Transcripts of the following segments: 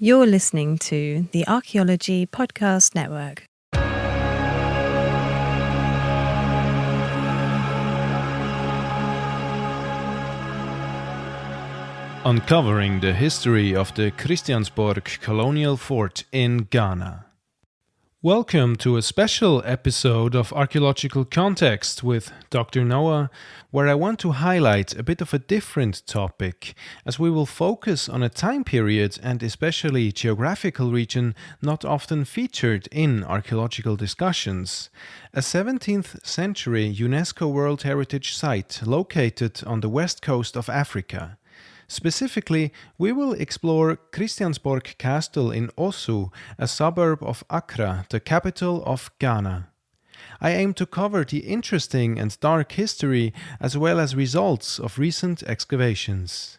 You're listening to the Archaeology Podcast Network. Uncovering the history of the Christiansborg colonial fort in Ghana. Welcome to a special episode of Archaeological Context with Dr. Noah, where I want to highlight a bit of a different topic, as we will focus on a time period and especially geographical region not often featured in archaeological discussions. A 17th century UNESCO World Heritage Site located on the west coast of Africa. Specifically, we will explore Christiansborg Castle in Osu, a suburb of Accra, the capital of Ghana. I aim to cover the interesting and dark history as well as results of recent excavations.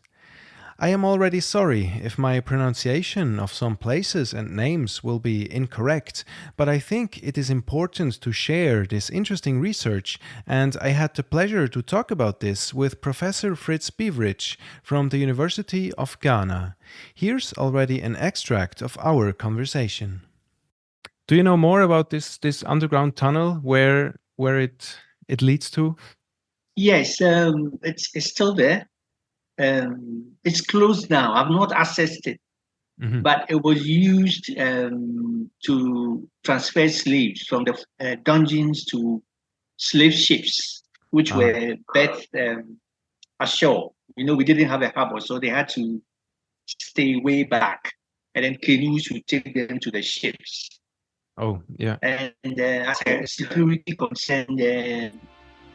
I am already sorry if my pronunciation of some places and names will be incorrect, but I think it is important to share this interesting research, and I had the pleasure to talk about this with Prof Fritz Biveridge from the University of Ghana. Here's already an extract of our conversation. Do you know more about this underground tunnel, where it leads to? Yes, it's still there. It's closed now. I've not accessed it, but it was used to transfer slaves from the dungeons to slave ships, which were berthed ashore. You know, we didn't have a harbor, so they had to stay way back, and then canoes would take them to the ships. Oh, yeah. And as a security concern,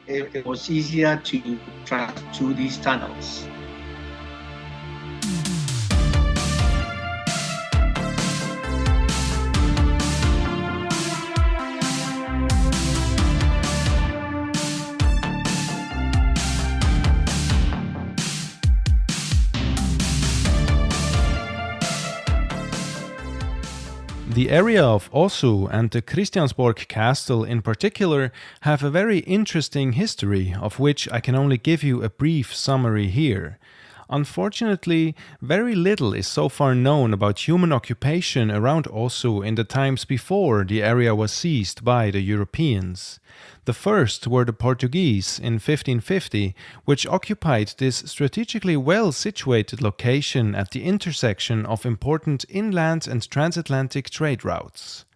it was easier to travel through these tunnels. The area of Osu and the Christiansborg Castle in particular have a very interesting history, of which I can only give you a brief summary here. Unfortunately, very little is so far known about human occupation around Osu in the times before the area was seized by the Europeans. The first were the Portuguese in 1550, which occupied this strategically well-situated location at the intersection of important inland and transatlantic trade routes.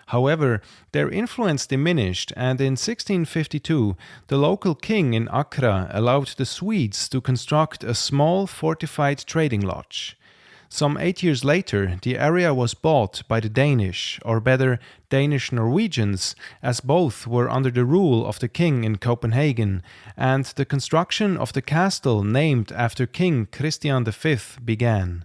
However, their influence diminished, and in 1652, the local king in Accra allowed the Swedes to construct a small fortified trading lodge. Some 8 years later, the area was bought by the Danish, or better, Danish Norwegians, as both were under the rule of the king in Copenhagen, and the construction of the castle named after King Christian V began.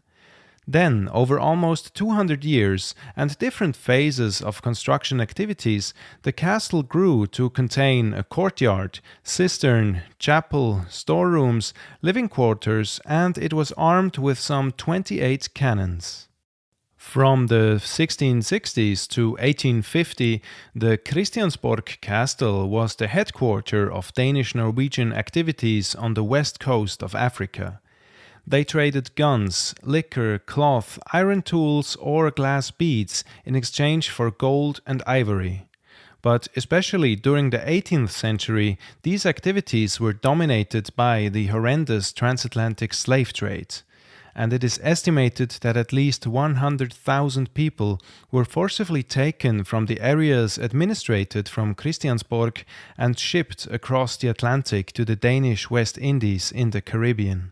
Then, over almost 200 years and different phases of construction activities, the castle grew to contain a courtyard, cistern, chapel, storerooms, living quarters, and it was armed with some 28 cannons. From the 1660s to 1850, the Christiansborg Castle was the headquarters of Danish-Norwegian activities on the west coast of Africa. They traded guns, liquor, cloth, iron tools, or glass beads in exchange for gold and ivory. But especially during the 18th century, these activities were dominated by the horrendous transatlantic slave trade. And it is estimated that at least 100,000 people were forcibly taken from the areas administrated from Christiansborg and shipped across the Atlantic to the Danish West Indies in the Caribbean.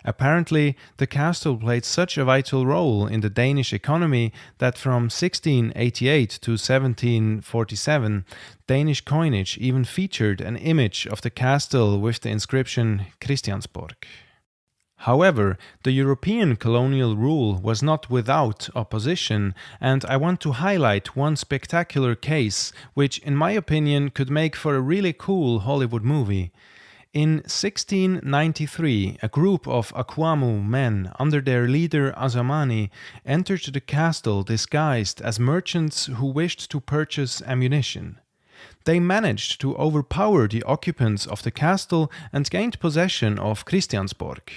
Apparently, the castle played such a vital role in the Danish economy that from 1688 to 1747, Danish coinage even featured an image of the castle with the inscription Christiansborg. However, the European colonial rule was not without opposition, and I want to highlight one spectacular case which, in my opinion, could make for a really cool Hollywood movie. In 1693, a group of Akwamu men under their leader Azamani entered the castle disguised as merchants who wished to purchase ammunition. They managed to overpower the occupants of the castle and gained possession of Christiansborg.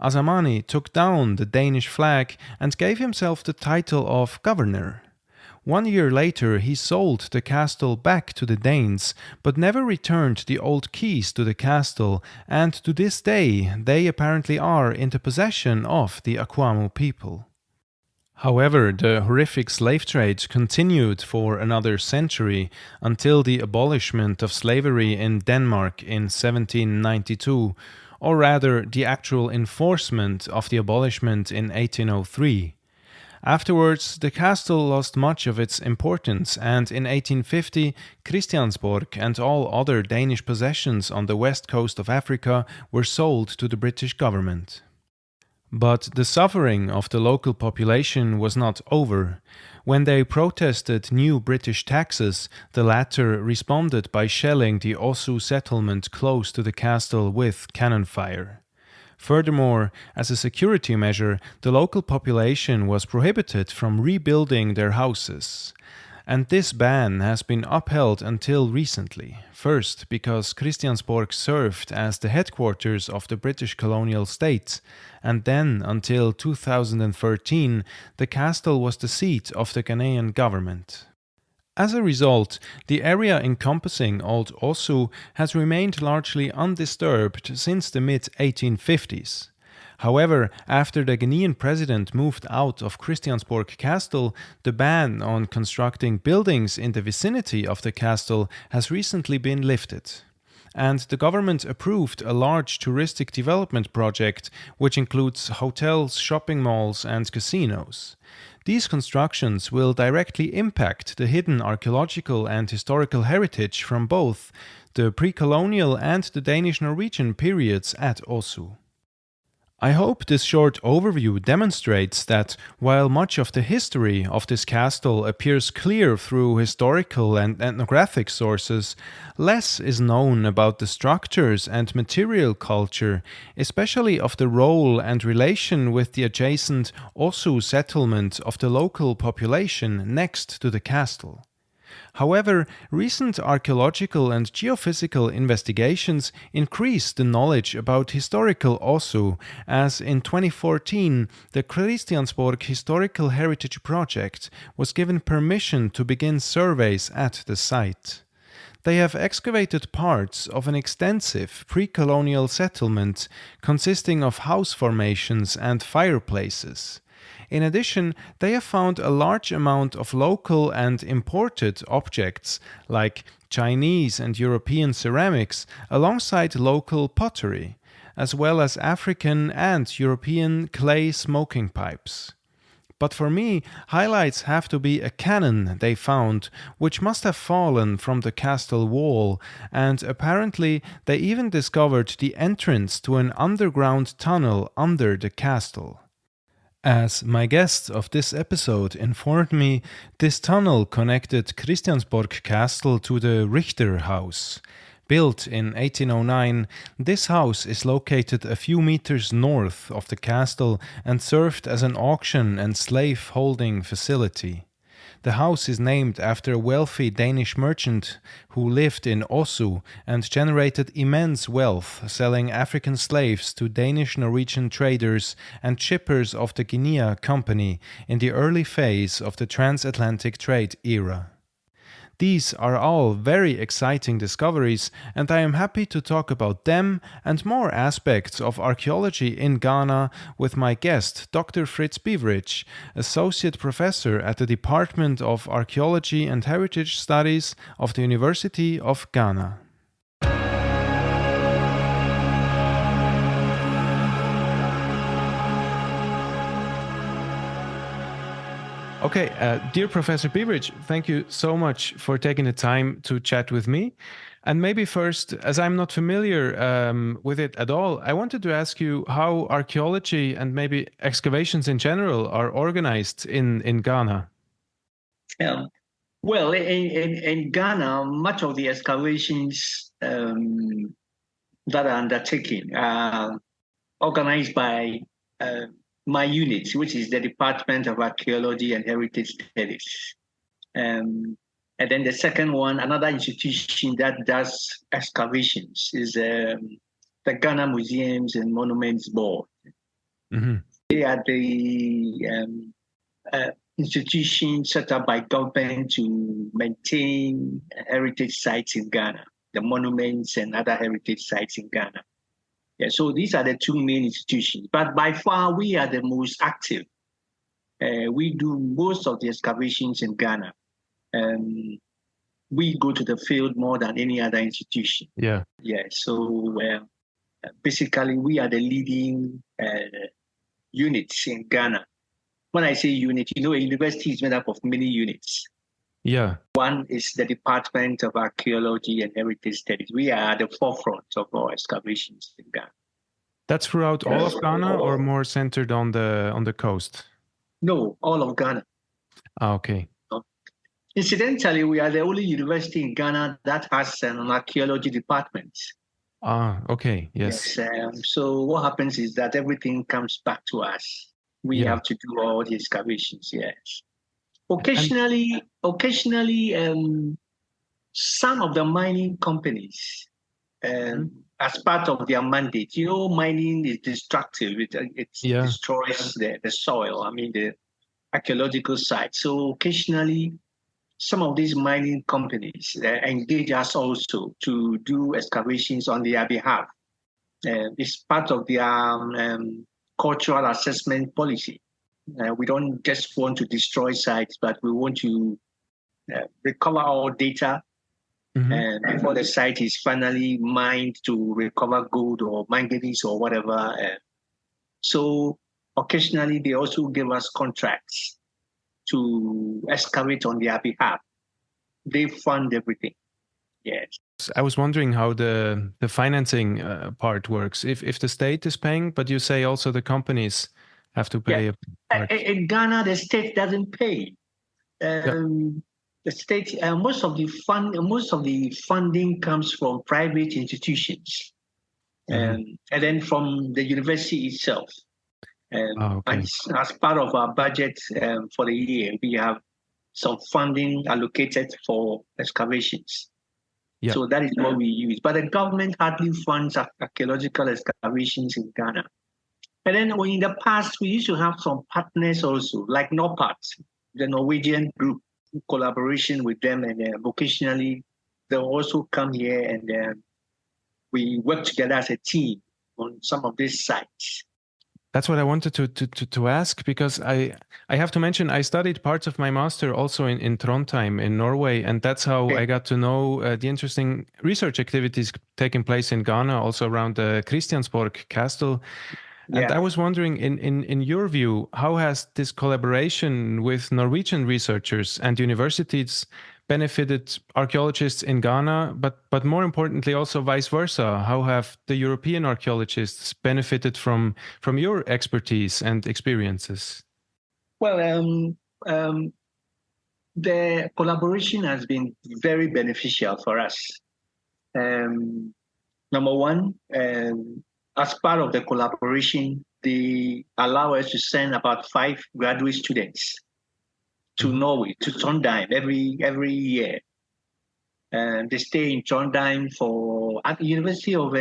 Azamani took down the Danish flag and gave himself the title of governor. 1 year later, he sold the castle back to the Danes, but never returned the old keys to the castle, and to this day they apparently are in the possession of the Akwamu people. However, the horrific slave trade continued for another century until the abolishment of slavery in Denmark in 1792, or rather the actual enforcement of the abolishment in 1803. Afterwards, the castle lost much of its importance, and in 1850, Christiansborg and all other Danish possessions on the west coast of Africa were sold to the British government. But the suffering of the local population was not over. When they protested new British taxes, the latter responded by shelling the Osu settlement close to the castle with cannon fire. Furthermore, as a security measure, the local population was prohibited from rebuilding their houses. And this ban has been upheld until recently. First, because Christiansborg served as the headquarters of the British colonial state, and then until 2013, the castle was the seat of the Ghanaian government. As a result, the area encompassing Old Osu has remained largely undisturbed since the mid-1850s. However, after the Ghanaian president moved out of Christiansborg Castle, the ban on constructing buildings in the vicinity of the castle has recently been lifted. And the government approved a large touristic development project which includes hotels, shopping malls, and casinos. These constructions will directly impact the hidden archaeological and historical heritage from both the pre-colonial and the Danish-Norwegian periods at Osu. I hope this short overview demonstrates that while much of the history of this castle appears clear through historical and ethnographic sources, less is known about the structures and material culture, especially of the role and relation with the adjacent Osu settlement of the local population next to the castle. However, recent archaeological and geophysical investigations increase the knowledge about historical Osu, as in 2014 the Christiansborg Historical Heritage Project was given permission to begin surveys at the site. They have excavated parts of an extensive pre-colonial settlement consisting of house formations and fireplaces. In addition, they have found a large amount of local and imported objects, like Chinese and European ceramics, alongside local pottery, as well as African and European clay smoking pipes. But for me, highlights have to be a cannon they found, which must have fallen from the castle wall, and apparently they even discovered the entrance to an underground tunnel under the castle. As my guest of this episode informed me, this tunnel connected Christiansborg Castle to the Richter House. Built in 1809, this house is located a few meters north of the castle and served as an auction and slave-holding facility. The house is named after a wealthy Danish merchant who lived in Osu and generated immense wealth selling African slaves to Danish-Norwegian traders and shippers of the Guinea Company in the early phase of the transatlantic trade era. These are all very exciting discoveries, and I am happy to talk about them and more aspects of archaeology in Ghana with my guest, Dr. Fritz Biveridge, Associate Professor at the Department of Archaeology and Heritage Studies of the University of Ghana. Okay, dear Professor Biveridge, thank you so much for taking the time to chat with me. And maybe first, as I'm not familiar with it at all, I wanted to ask you how archaeology and maybe excavations in general are organized in Ghana. Well, in Ghana, much of the excavations that are undertaken are organized by my unit, which is the Department of Archaeology and Heritage Studies. And then the second one, another institution that does excavations, is the Ghana Museums and Monuments Board. They are the institutions set up by government to maintain heritage sites in Ghana, the monuments and other heritage sites in Ghana. Yeah, so these are the two main institutions. But by far, we are the most active. We do most of the excavations in Ghana. We go to the field more than any other institution. Yeah. Yeah. So basically, we are the leading units in Ghana. When I say unit, a university is made up of many units. Yeah. One is the Department of Archaeology and Heritage Studies. We are at the forefront of our excavations in Ghana. That's throughout all of Ghana, or more centered on the coast? No, all of Ghana. Okay. Incidentally, we are the only university in Ghana that has an archaeology department. Okay. Yes. So what happens is that everything comes back to us. We have to do all the excavations. Yes. Occasionally, some of the mining companies, as part of their mandate, mining is destructive. It destroys the soil. I mean, the archaeological site. So occasionally, some of these mining companies engage us also to do excavations on their behalf. It's part of their cultural assessment policy. We don't just want to destroy sites, but we want to recover our data before the site is finally mined to recover gold or manganese or whatever. So occasionally they also give us contracts to excavate on their behalf. They fund everything. Yes. I was wondering how the financing part works. If the state is paying, but you say also the companies have to pay a part. In Ghana, the state doesn't pay. The state, most of the funding comes from private institutions, and then from the university itself. As part of our budget for the year, we have some funding allocated for excavations. Yep. So that is what we use. But the government hardly funds archaeological excavations in Ghana. And then in the past, we used to have some partners also, like NORPAT, the Norwegian group, in collaboration with them. And occasionally, they'll also come here and we work together as a team on some of these sites. That's what I wanted to ask, because I have to mention I studied parts of my master also in Trondheim in Norway, and that's how I got to know the interesting research activities taking place in Ghana, also around the Christiansborg Castle. And I was wondering, in your view, how has this collaboration with Norwegian researchers and universities benefited archaeologists in Ghana, but more importantly also vice versa? How have the European archaeologists benefited from your expertise and experiences? Well, the collaboration has been very beneficial for us. Number one, as part of the collaboration, they allow us to send about 5 graduate students to Norway, to Trondheim every year. And they stay in Trondheim at the University of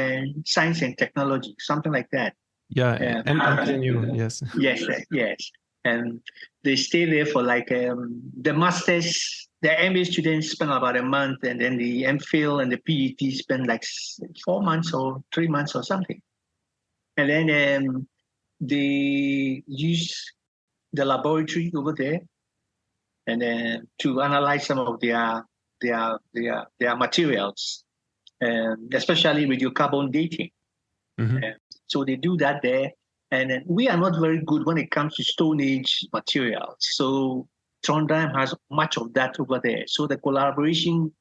Science and Technology, something like that. Yeah, and NTNU, yes. Yes. And they stay there for the masters, the MA students spend about a month, and then the MPhil and the PhD spend 4 months or 3 months or something. And then they use the laboratory over there and then to analyze some of their materials, especially radiocarbon dating. So they do that there. And we are not very good when it comes to Stone Age materials. So Trondheim has much of that over there. So the collaboration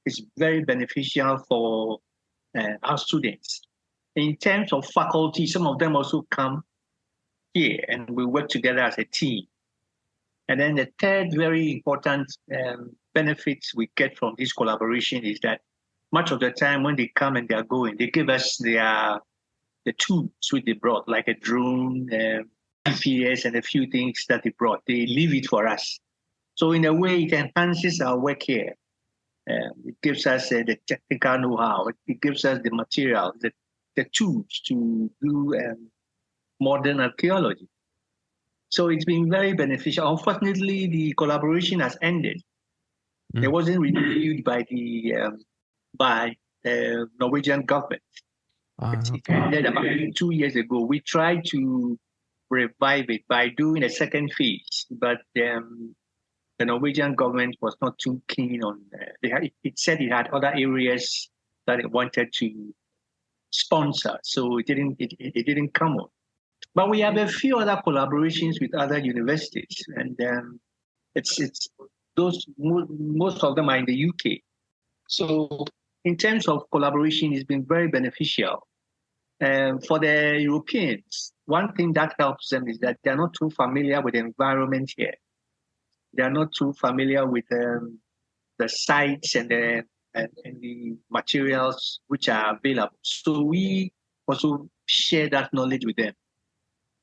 is very beneficial for our students. In terms of faculty, some of them also come here and we work together as a team. And then the third very important benefits we get from this collaboration is that much of the time when they come and they are going, they give us the tools which they brought, like a drone, GPS, and a few things that they brought. They leave it for us. So in a way, it enhances our work here. It gives us the technical know-how. It gives us the material, the tools to do modern archaeology. So it's been very beneficial. Unfortunately, the collaboration has ended. It wasn't renewed by the Norwegian government. It ended about 2 years ago. We tried to revive it by doing a second phase, but the Norwegian government was not too keen on. It said it had other areas that it wanted to sponsor, so it didn't come on. But we have a few other collaborations with other universities, and it's those most of them are in the UK. So in terms of collaboration, it's been very beneficial. For the Europeans, one thing that helps them is that they're not too familiar with the environment here. They're not too familiar with the sites and the materials which are available. So we also share that knowledge with them.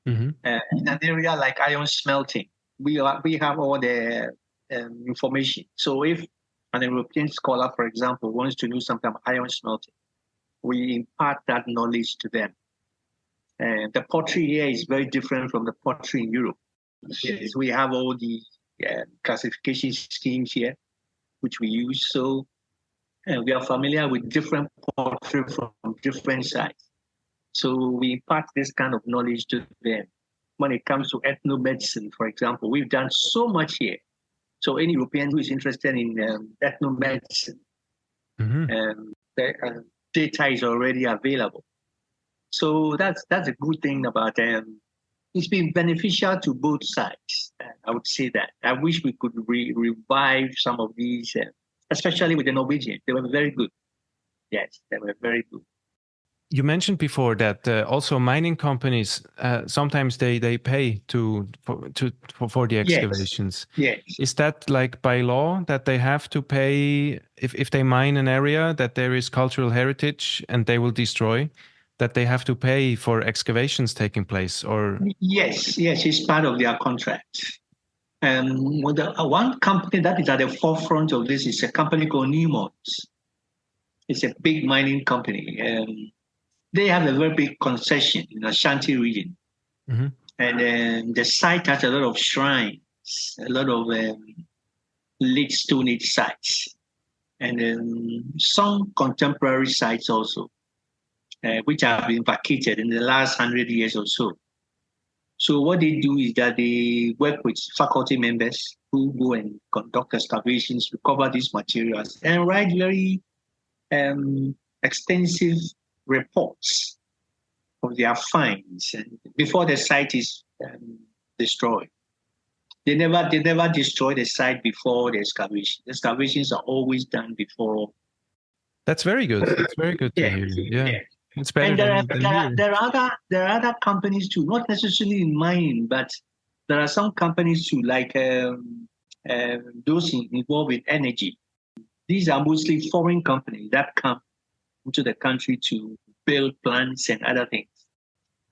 In an area like iron smelting, we have all the information. So if an European scholar, for example, wants to know something about iron smelting, we impart that knowledge to them. The pottery here is very different from the pottery in Europe. Yes, we have all the classification schemes here, which we use. So we are familiar with different pottery from different sites. So we impart this kind of knowledge to them. When it comes to ethnomedicine, for example, we've done so much here. So any European who is interested in ethnomedicine, the data is already available. So that's a good thing about it's been beneficial to both sides. I would say that. I wish we could revive some of these, especially with the Norwegian. They were very good. Yes, they were very good. You mentioned before that also mining companies sometimes they pay for the excavations. Yes. Is that like by law that they have to pay if they mine an area that there is cultural heritage and they will destroy, that they have to pay for excavations taking place? Or yes, it's part of their contract. With one company that is at the forefront of this is a company called Newmont. It's a big mining company. They have a very big concession in the Ashanti region. And the site has a lot of shrines, a lot of late Stone Age sites, and some contemporary sites also, which have been vacated in the last 100 years or so. So what they do is that they work with faculty members who go and conduct excavations, recover these materials, and write very extensive reports of their finds and before the site is destroyed. They never destroy the site before the excavation. The excavations are always done before. That's very good. That's very good to hear. Yeah. It's better and there are other companies too, not necessarily in mining, but there are some companies too, like those involved with energy. These are mostly foreign companies that come into the country to build plants and other things.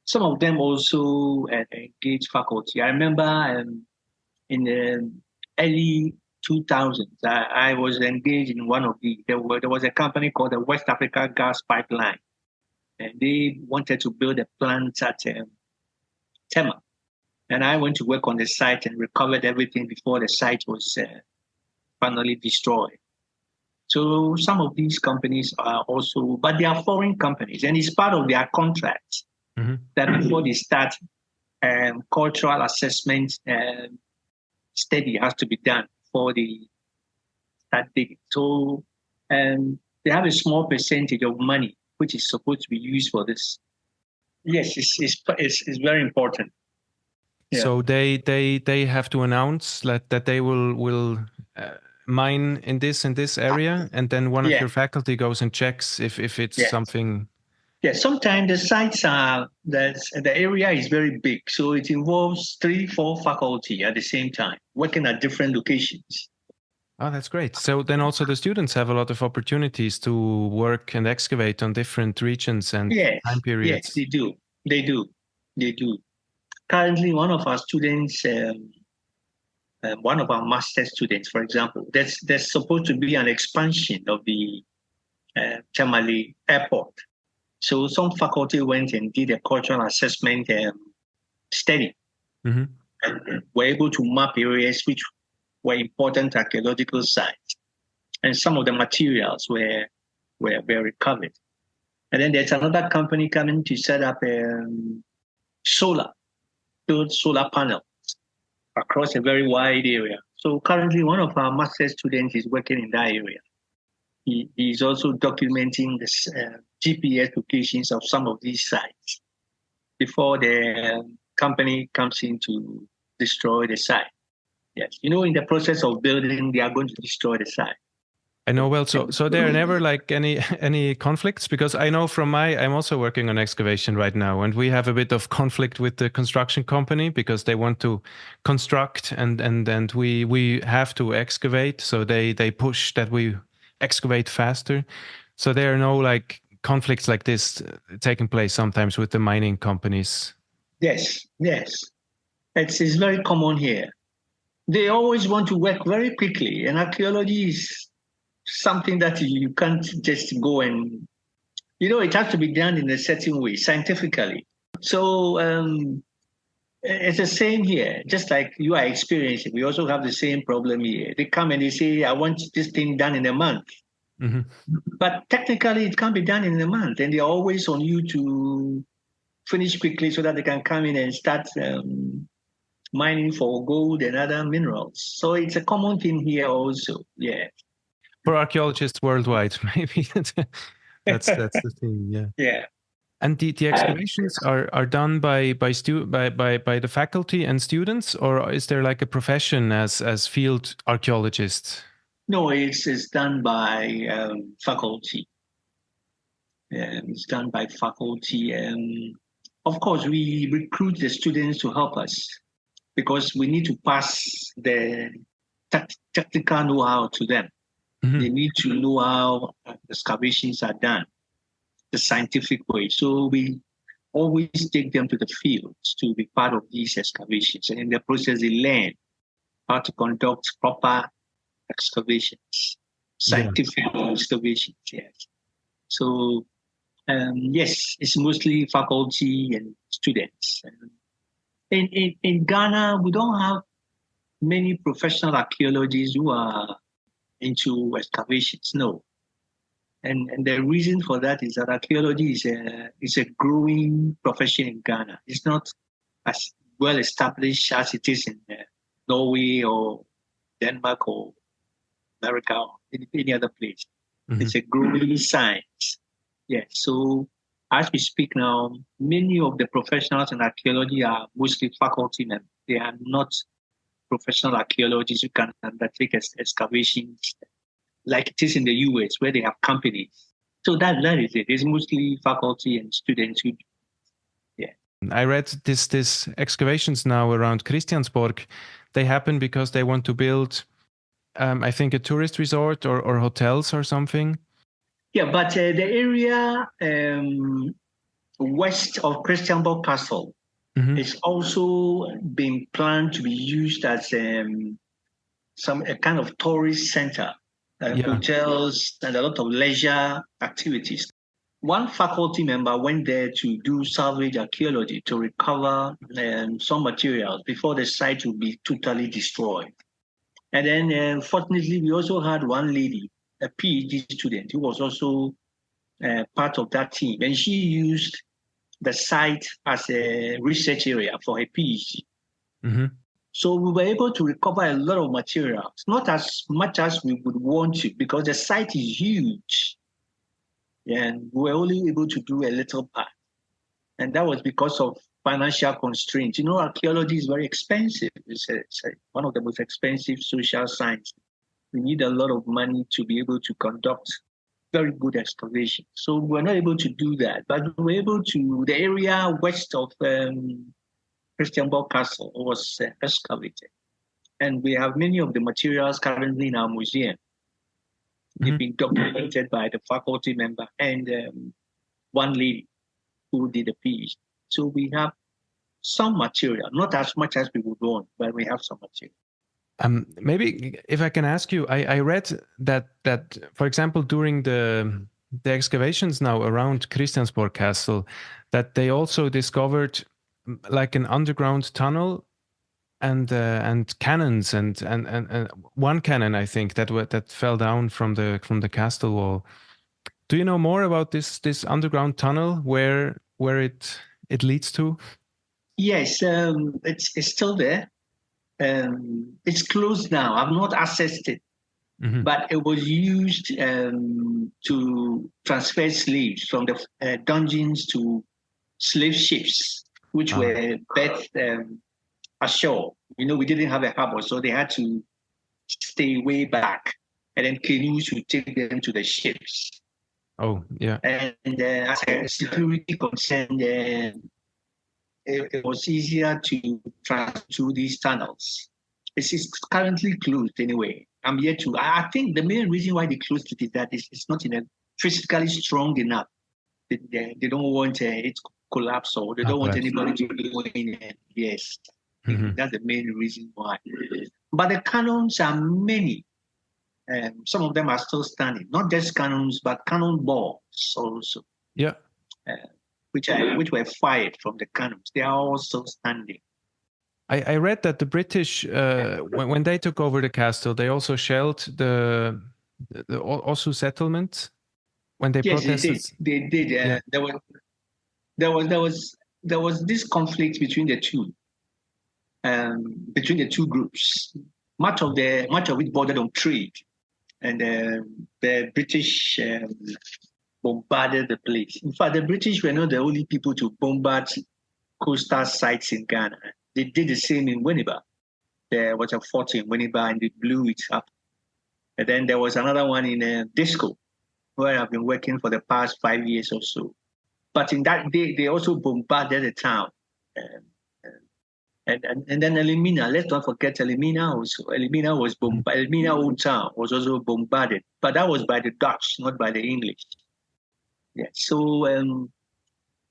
Some of them also engage faculty. I remember in the early 2000s, I was engaged in one of there was a company called the West Africa Gas Pipeline, and they wanted to build a plant at Tema. And I went to work on the site and recovered everything before the site was finally destroyed. So some of these companies are also, but they are foreign companies, and it's part of their contract that before they start, cultural assessment study has to be done before they start digging. So they have a small percentage of money which is supposed to be used for this. Yes, it's very important. Yeah. So they have to announce that they will mine in this area, and then one of your faculty goes and checks if it's something. Yeah, sometimes the sites the area is very big, so it involves 3-4 faculty at the same time working at different locations. Oh, that's great. So then also the students have a lot of opportunities to work and excavate on different regions and time periods. Yes, they do. Currently, one of our students, one of our master students, for example, there's supposed to be an expansion of the Tamale airport. So some faculty went and did a cultural assessment steady. Mm-hmm. And were able to map areas which were important archaeological sites. And some of the materials were recovered. And then there's another company coming to set up build solar panels across a very wide area. So currently one of our master's students is working in that area. He is also documenting the GPS locations of some of these sites before the company comes in to destroy the site. Yes, in the process of building, they are going to destroy the site. I know well. So there are never like any conflicts, because I know I'm also working on excavation right now, and we have a bit of conflict with the construction company because they want to construct and we have to excavate. So they push that we excavate faster. So there are no like conflicts like this taking place sometimes with the mining companies. Yes. It's very common here. They always want to work very quickly, and archaeology is something that you can't just go and, it has to be done in a certain way, scientifically. So it's the same here, just like you are experiencing. We also have the same problem here. They come and they say, I want this thing done in a month. Mm-hmm. But technically, it can't be done in a month, and they're always on you to finish quickly so that they can come in and start mining for gold and other minerals. So it's a common thing here also, yeah. For archaeologists worldwide, maybe that's the thing, yeah. Yeah. And the excavations are done by the faculty and students, or is there like a profession as field archaeologists? No, it's done by faculty. It's done by faculty, and of course we recruit the students to help us because we need to pass the technical know-how to them. Mm-hmm. They need to know how excavations are done the scientific way. So we always take them to the fields to be part of these excavations. And in the process, they learn how to conduct proper excavations, scientific excavations, yes. So, yes, it's mostly faculty and students. In Ghana, we don't have many professional archaeologists who are into excavations, no. And the reason for that is that archaeology is a growing profession in Ghana. It's not as well established as it is in Norway or Denmark or America or any other place. Mm-hmm. It's a growing science. Yeah. So as we speak now, many of the professionals in archaeology are mostly faculty members. They are not professional archaeologists who can undertake excavations like it is in the US, where they have companies. So that is it. It's mostly faculty and students who do. Yeah. I read this excavations now around Christiansborg. They happen because they want to build, I think, a tourist resort or hotels or something. Yeah, but the area west of Christiansborg Castle is also being planned to be used as a kind of tourist center. Hotels and a lot of leisure activities. One faculty member went there to do salvage archaeology to recover some materials before the site would be totally destroyed. And then, fortunately, we also had one lady, a PhD student, who was also part of that team. And she used the site as a research area for her PhD. Mm-hmm. So we were able to recover a lot of materials, not as much as we would want to, because the site is huge. And we were only able to do a little part. And that was because of financial constraints. Archaeology is very expensive. It's one of the most expensive social sciences. We need a lot of money to be able to conduct very good excavation. So we were not able to do that. But we were able to, the area west of Christiansborg Castle was excavated. And we have many of the materials currently in our museum. Mm-hmm. They've been documented by the faculty member and one lady who did a PhD. So we have some material, not as much as we would want, but we have some material. Maybe if I can ask you, I read that for example, during the excavations now around Christiansborg Castle, that they also discovered like an underground tunnel and cannons and one cannon, I think, that fell down from the castle wall. Do you know more about this underground tunnel where it leads to? Yes, it's still there. It's closed now. I've not accessed it, but it was used to transfer slaves from the dungeons to slave ships, which were berthed ashore. We didn't have a harbor, so they had to stay way back, and then canoes would take them to the ships. Oh, yeah. And as a security concern, it was easier to travel through these tunnels. It's currently closed anyway. I think the main reason why they closed it is that it's not physically strong enough. They don't want it to collapse, or they don't want anybody to go in. Yes, that's the main reason why. But the cannons are many. Some of them are still standing. Not just cannons, but cannonballs also. Yeah. Which were fired from the cannons. They are also standing. I read that the British, when they took over the castle, they also shelled the Osu settlement when they protested. They did. Yeah. There was this conflict between the two groups. Much of it bordered on trade, and the British bombarded the place. In fact, the British were not the only people to bombard coastal sites in Ghana. They did the same in Winneba. There was a fort in Winneba, and they blew it up. And then there was another one in Disco, where I've been working for the past 5 years or so. But in that day, they also bombarded the town. And then Elimina, let's not forget Elimina also. Elimina was bombarded. Elimina Old Town was also bombarded. But that was by the Dutch, not by the English. Yeah, so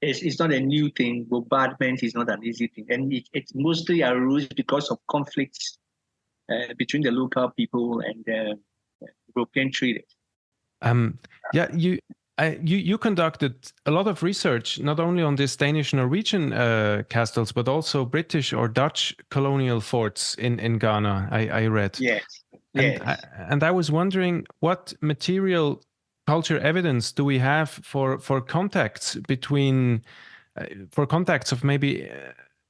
it's not a new thing. Bombardment is not an easy thing. And it mostly arose because of conflicts between the local people and European traders. You conducted a lot of research, not only on these Danish-Norwegian castles, but also British or Dutch colonial forts in Ghana, I read. Yes. And I was wondering, what material culture evidence do we have for contacts between of maybe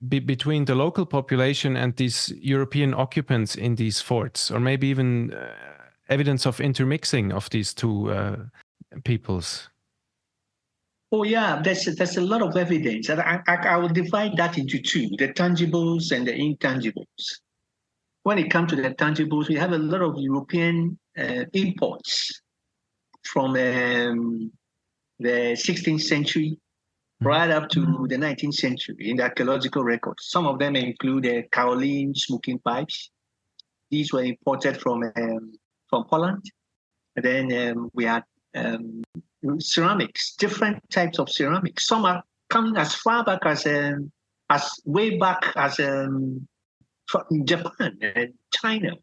between the local population and these European occupants in these forts, or maybe even evidence of intermixing of these two peoples? Oh yeah, there's a lot of evidence, and I will divide that into two: the tangibles and the intangibles. When it comes to the tangibles, we have a lot of European imports from the 16th century right up to the 19th century in the archaeological records. Some of them include kaolin smoking pipes. These were imported from Holland. And then we had ceramics, different types of ceramics. Some are coming as far back as way back as Japan and China.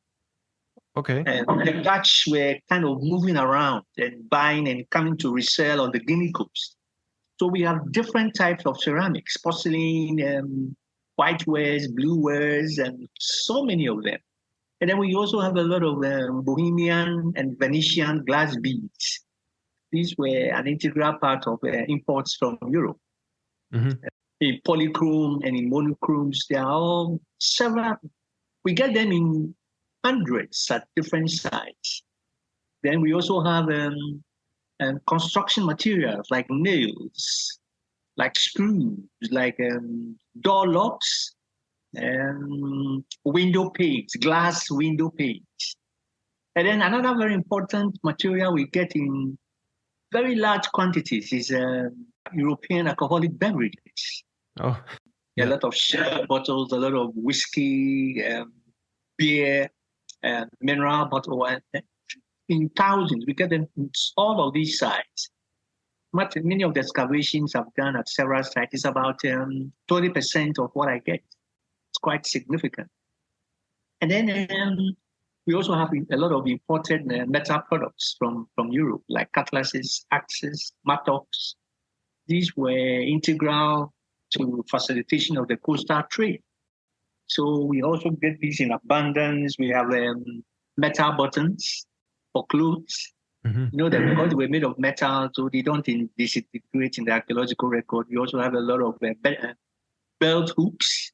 Okay. And the Dutch were kind of moving around and buying and coming to resell on the Guinea coast. So we have different types of ceramics: porcelain, whitewares, bluewares, and so many of them. And then we also have a lot of Bohemian and Venetian glass beads. These were an integral part of imports from Europe. In polychrome and in monochromes, they are all several. We get them in hundreds at different sites. Then we also have construction materials like nails, like screws, like door locks, window panes, glass window panes. And then another very important material we get in very large quantities is European alcoholic beverages. Oh, yeah. A lot of sherbet bottles, a lot of whiskey, beer, mineral bottle, in thousands. We get them in all of these sites. Many of the excavations I've done at several sites is about 20% of what I get. It's quite significant. And then we also have a lot of imported metal products from Europe, like cutlasses, axes, mattocks. These were integral to facilitation of the coastal trade. So we also get these in abundance. We have metal buttons for clothes. You know that because they were made of metal, so they don't disintegrate in the archaeological record. We also have a lot of belt hooks.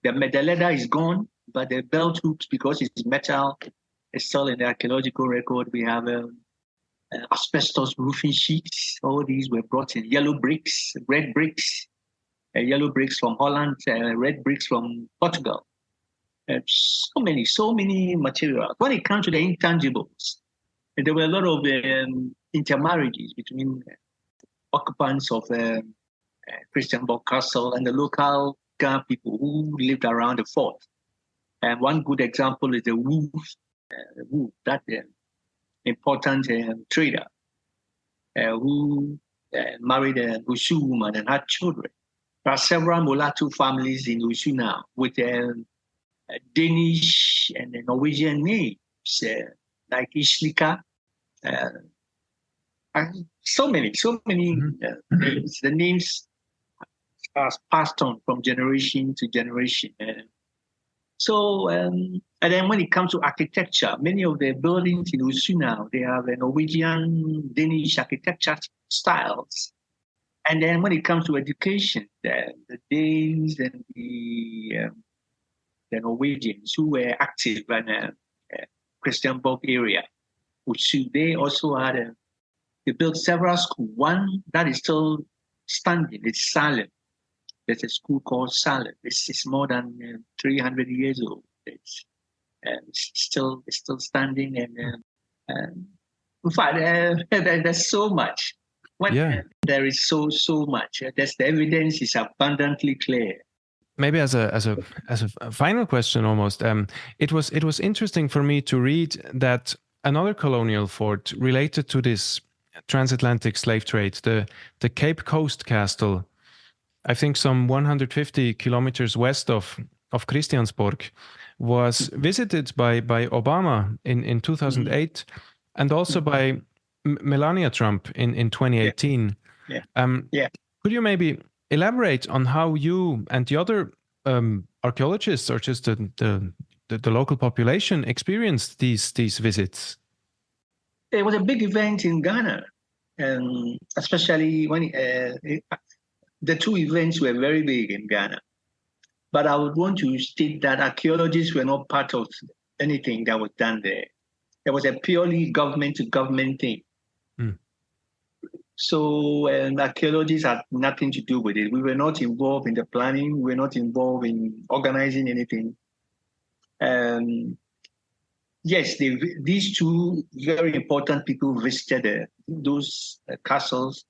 The leather is gone, but the belt hooks, because it's metal, is still in the archaeological record. We have asbestos roofing sheets. All these were brought in. Yellow bricks, red bricks, yellow bricks from Holland, red bricks from Portugal. So many materials. When it comes to the intangibles, there were a lot of intermarriages between occupants of Christiansborg Castle and the local Ghana people who lived around the fort. And one good example is the Wu, that important trader who married a Ushu woman and had children. There are several mulatto families in Ushu now with Danish and Norwegian names like Ishlika. So many names. The names are passed on from generation to generation. And then when it comes to architecture, many of the buildings in Ushu now, they have a Norwegian, Danish architecture styles. And then when it comes to education, the Danes and the Norwegians who were active in the Christiansborg area, Ushu, they also had they built several schools. One that is still standing, it's Salem. There's a school called Salem. It's more than 300 years old. It's still standing, and in fact, there's so much. There is so much. The evidence is abundantly clear. Maybe as a final question, almost, it was interesting for me to read that another colonial fort related to this transatlantic slave trade, the Cape Coast Castle, I think some 150 kilometers west of Christiansborg, was visited by Obama in 2008 and also by Melania Trump in 2018. Could you maybe elaborate on how you and the other archaeologists or just the local population experienced these visits? It was a big event in Ghana, especially when the two events were very big in Ghana. But I would want to state that archaeologists were not part of anything that was done there. It was a purely government-to-government thing. So archaeologists had nothing to do with it. We were not involved in the planning. We were not involved in organizing anything. Yes, these two very important people visited those castles,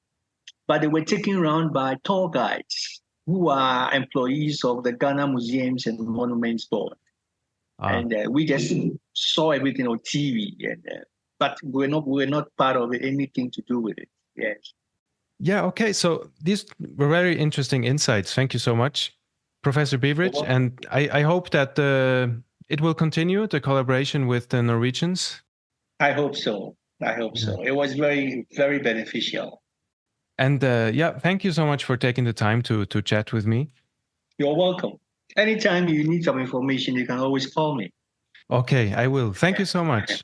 but they were taken around by tour guides who are employees of the Ghana Museums and Monuments Board. And we just saw everything on TV, but we're not part of it, anything to do with it. Yes. Yeah. Okay. So these were very interesting insights. Thank you so much, Professor Biveridge. And I hope that it will continue, the collaboration with the Norwegians. I hope so. So. It was very, very beneficial. And thank you so much for taking the time to chat with me. You're welcome. Anytime you need some information, you can always call me. Okay, I will. Thank you so much.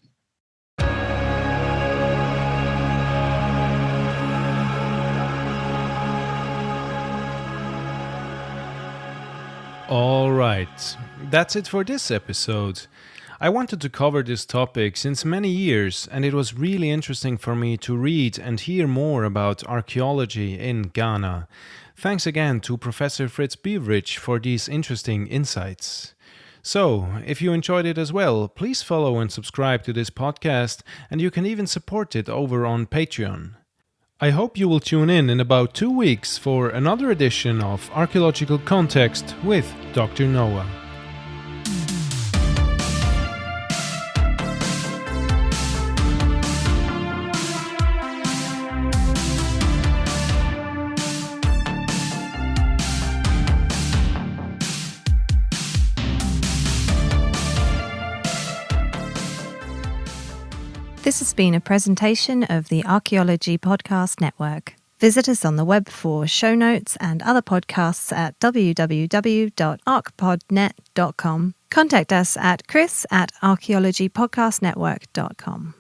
All right, that's it for this episode. I wanted to cover this topic since many years, and it was really interesting for me to read and hear more about archaeology in Ghana. Thanks again to Professor Fritz Biveridge for these interesting insights. So, if you enjoyed it as well, please follow and subscribe to this podcast, and you can even support it over on Patreon. I hope you will tune in about 2 weeks for another edition of Archaeological Context with Dr. Noah. This has been a presentation of the Archaeology Podcast Network. Visit us on the web for show notes and other podcasts at www.archpodnet.com. Contact us at chris@archaeologypodcastnetwork.com.